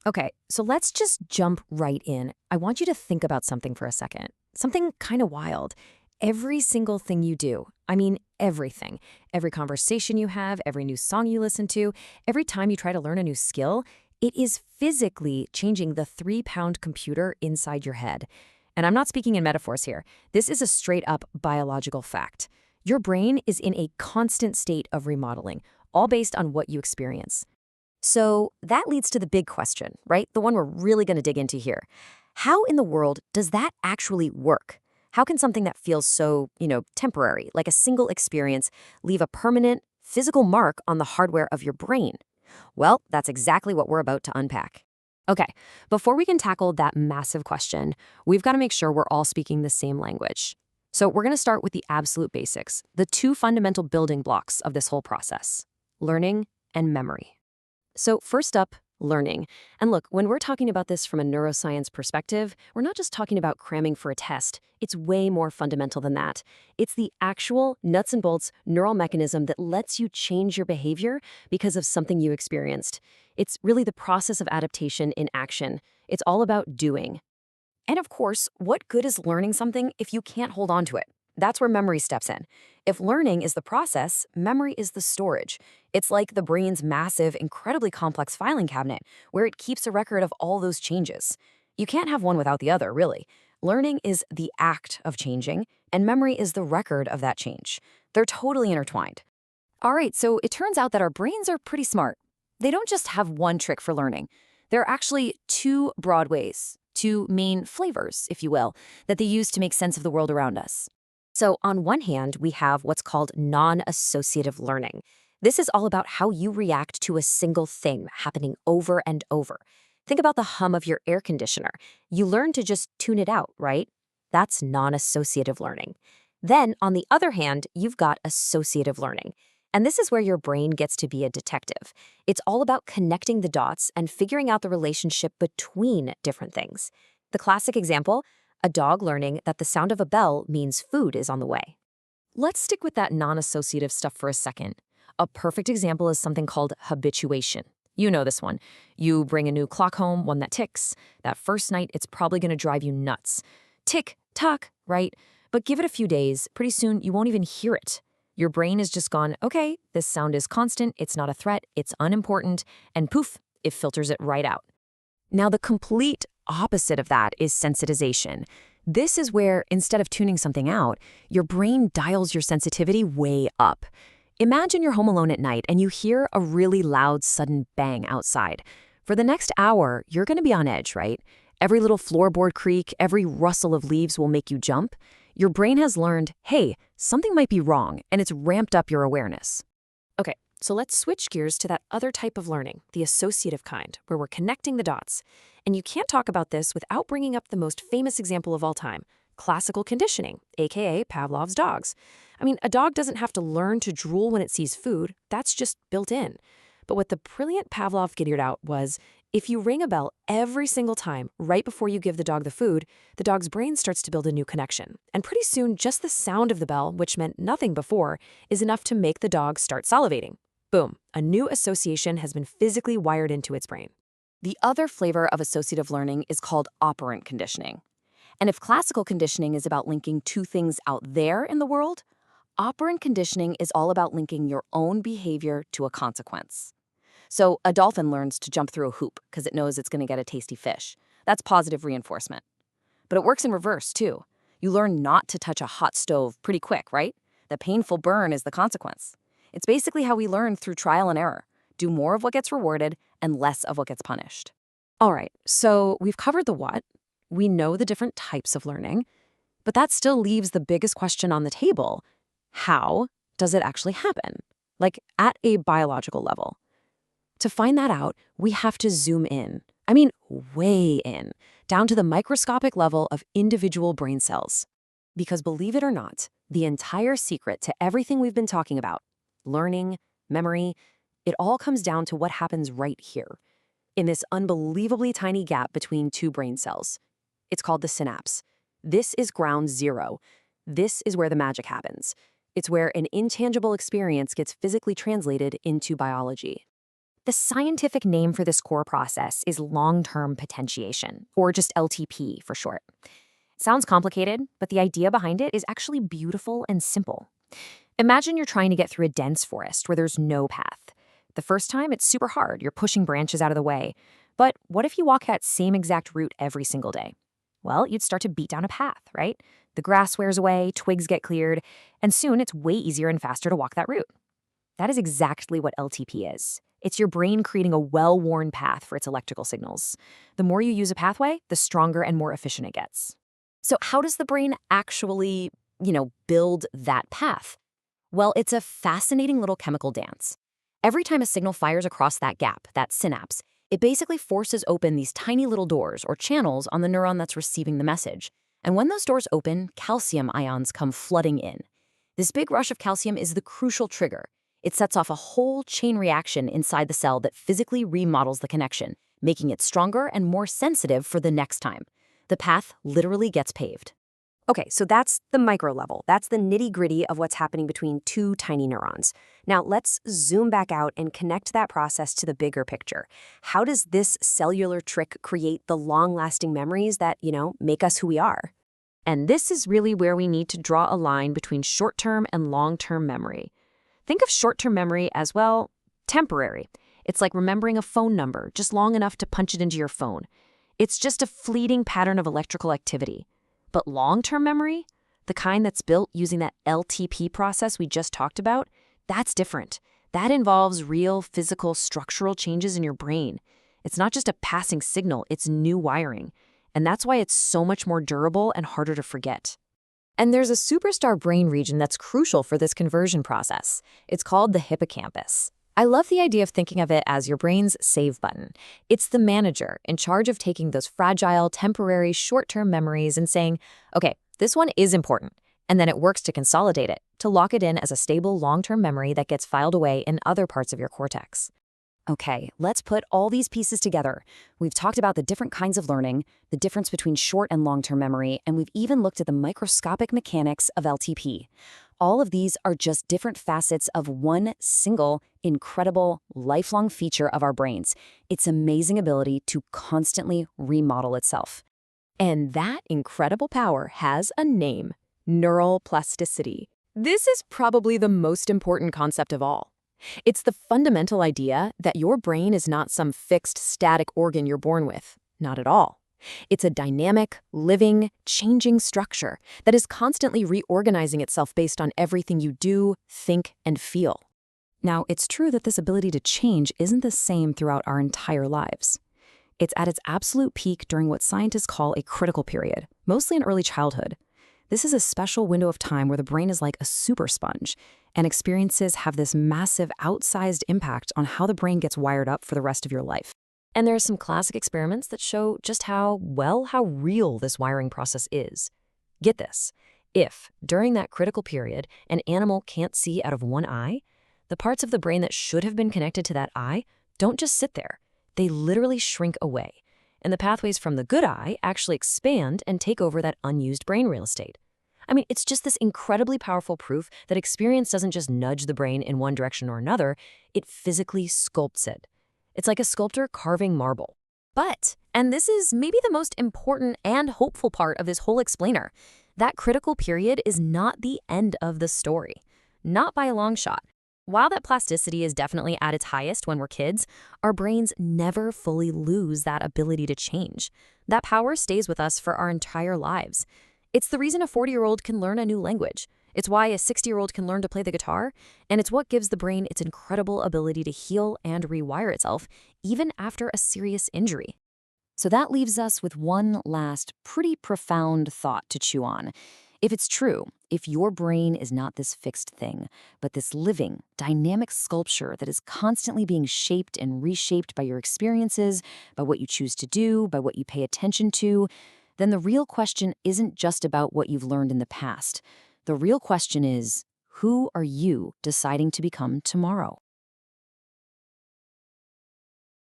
Okay, so let's just jump right in. I want you to think about something for a second. Something kind of wild. Every single thing you do, I mean everything, every conversation you have, every new song you listen to, every time you try to learn a new skill, it is physically changing the 3-pound computer inside your head. And I'm not speaking in metaphors here. This is a straight up biological fact. Your brain is in a constant state of remodeling, all based on what you experience. So that leads to the big question, right? The one we're really going to dig into here. How in the world does that actually work? How can something that feels so, temporary, like a single experience, leave a permanent, physical mark on the hardware of your brain? Well, that's exactly what we're about to unpack. Okay, before we can tackle that massive question, we've got to make sure we're all speaking the same language. So we're going to start with the absolute basics, the two fundamental building blocks of this whole process: learning and memory. So first up, learning. And look, when we're talking about this from a neuroscience perspective, we're not just talking about cramming for a test. It's way more fundamental than that. It's the actual nuts and bolts neural mechanism that lets you change your behavior because of something you experienced. It's really the process of adaptation in action. It's all about doing. And of course, what good is learning something if you can't hold on to it? That's where memory steps in. If learning is the process, memory is the storage. It's like the brain's massive, incredibly complex filing cabinet, where it keeps a record of all those changes. You can't have one without the other, really. Learning is the act of changing, and memory is the record of that change. They're totally intertwined. All right, so it turns out that our brains are pretty smart. They don't just have one trick for learning. There are actually two broad ways, two main flavors, if you will, that they use to make sense of the world around us. So on one hand, we have what's called non-associative learning. This is all about how you react to a single thing happening over and over. Think about the hum of your air conditioner. You learn to just tune it out, right? That's non-associative learning. Then, on the other hand, you've got associative learning. And this is where your brain gets to be a detective. It's all about connecting the dots and figuring out the relationship between different things. The classic example: a dog learning that the sound of a bell means food is on the way. Let's stick with that non-associative stuff for a second. A perfect example is something called habituation. You know this one. You bring a new clock home, one that ticks. That first night, it's probably going to drive you nuts. Tick, tock, right? But give it a few days, pretty soon you won't even hear it. Your brain has just gone, okay, this sound is constant, it's not a threat, it's unimportant, and poof, it filters it right out. Now, the complete opposite of that is sensitization. This is where, instead of tuning something out, your brain dials your sensitivity way up. Imagine you're home alone at night and you hear a really loud, sudden bang outside. For the next hour, you're going to be on edge, right? Every little floorboard creak, every rustle of leaves will make you jump. Your brain has learned, hey, something might be wrong, and it's ramped up your awareness. Okay, so let's switch gears to that other type of learning, the associative kind, where we're connecting the dots. And you can't talk about this without bringing up the most famous example of all time: classical conditioning, aka Pavlov's dogs. I mean, a dog doesn't have to learn to drool when it sees food, that's just built in. But what the brilliant Pavlov figured out was, if you ring a bell every single time right before you give the dog the food, the dog's brain starts to build a new connection. And pretty soon, just the sound of the bell, which meant nothing before, is enough to make the dog start salivating. Boom, a new association has been physically wired into its brain. The other flavor of associative learning is called operant conditioning. And if classical conditioning is about linking two things out there in the world, operant conditioning is all about linking your own behavior to a consequence. So a dolphin learns to jump through a hoop because it knows it's going to get a tasty fish. That's positive reinforcement. But it works in reverse, too. You learn not to touch a hot stove pretty quick, right? The painful burn is the consequence. It's basically how we learn through trial and error. Do more of what gets rewarded and less of what gets punished. All right, so we've covered the what. We know the different types of learning. But that still leaves the biggest question on the table. How does it actually happen? Like at a biological level. To find that out, we have to zoom in. I mean, way in, down to the microscopic level of individual brain cells. Because believe it or not, the entire secret to everything we've been talking about, learning, memory, it all comes down to what happens right here, in this unbelievably tiny gap between two brain cells. It's called the synapse. This is ground zero. This is where the magic happens. It's where an intangible experience gets physically translated into biology. The scientific name for this core process is long-term potentiation, or just LTP for short. Sounds complicated, but the idea behind it is actually beautiful and simple. Imagine you're trying to get through a dense forest where there's no path. The first time, it's super hard. You're pushing branches out of the way. But what if you walk that same exact route every single day? Well, you'd start to beat down a path, right? The grass wears away, twigs get cleared, and soon it's way easier and faster to walk that route. That is exactly what LTP is. It's your brain creating a well-worn path for its electrical signals. The more you use a pathway, the stronger and more efficient it gets. So how does the brain actually, build that path? Well, it's a fascinating little chemical dance. Every time a signal fires across that gap, that synapse, it basically forces open these tiny little doors or channels on the neuron that's receiving the message. And when those doors open, calcium ions come flooding in. This big rush of calcium is the crucial trigger. It sets off a whole chain reaction inside the cell that physically remodels the connection, making it stronger and more sensitive for the next time. The path literally gets paved. Okay, so that's the micro level. That's the nitty-gritty of what's happening between two tiny neurons. Now, let's zoom back out and connect that process to the bigger picture. How does this cellular trick create the long-lasting memories that, make us who we are? And this is really where we need to draw a line between short-term and long-term memory. Think of short-term memory as, well, temporary. It's like remembering a phone number just long enough to punch it into your phone. It's just a fleeting pattern of electrical activity. But long-term memory, the kind that's built using that LTP process we just talked about, that's different. That involves real physical structural changes in your brain. It's not just a passing signal, it's new wiring. And that's why it's so much more durable and harder to forget. And there's a superstar brain region that's crucial for this conversion process. It's called the hippocampus. I love the idea of thinking of it as your brain's save button. It's the manager in charge of taking those fragile, temporary, short-term memories and saying, okay, this one is important. And then it works to consolidate it, to lock it in as a stable, long-term memory that gets filed away in other parts of your cortex. Okay, let's put all these pieces together. We've talked about the different kinds of learning, the difference between short and long-term memory, and we've even looked at the microscopic mechanics of LTP. All of these are just different facets of one single, incredible, lifelong feature of our brains, its amazing ability to constantly remodel itself. And that incredible power has a name: neural plasticity. This is probably the most important concept of all. It's the fundamental idea that your brain is not some fixed, static organ you're born with. Not at all. It's a dynamic, living, changing structure that is constantly reorganizing itself based on everything you do, think, and feel. Now, it's true that this ability to change isn't the same throughout our entire lives. It's at its absolute peak during what scientists call a critical period, mostly in early childhood. This is a special window of time where the brain is like a super sponge, and experiences have this massive, outsized impact on how the brain gets wired up for the rest of your life. And there are some classic experiments that show just how real this wiring process is. Get this. If, during that critical period, an animal can't see out of one eye, the parts of the brain that should have been connected to that eye don't just sit there. They literally shrink away. And the pathways from the good eye actually expand and take over that unused brain real estate. I mean, it's just this incredibly powerful proof that experience doesn't just nudge the brain in one direction or another, it physically sculpts it. It's like a sculptor carving marble. But, and this is maybe the most important and hopeful part of this whole explainer, that critical period is not the end of the story. Not by a long shot. While that plasticity is definitely at its highest when we're kids, our brains never fully lose that ability to change. That power stays with us for our entire lives. It's the reason a 40-year-old can learn a new language. It's why a 60-year-old can learn to play the guitar, and it's what gives the brain its incredible ability to heal and rewire itself, even after a serious injury. So that leaves us with one last, pretty profound thought to chew on. If it's true, if your brain is not this fixed thing, but this living, dynamic sculpture that is constantly being shaped and reshaped by your experiences, by what you choose to do, by what you pay attention to, then the real question isn't just about what you've learned in the past. The real question is, who are you deciding to become tomorrow?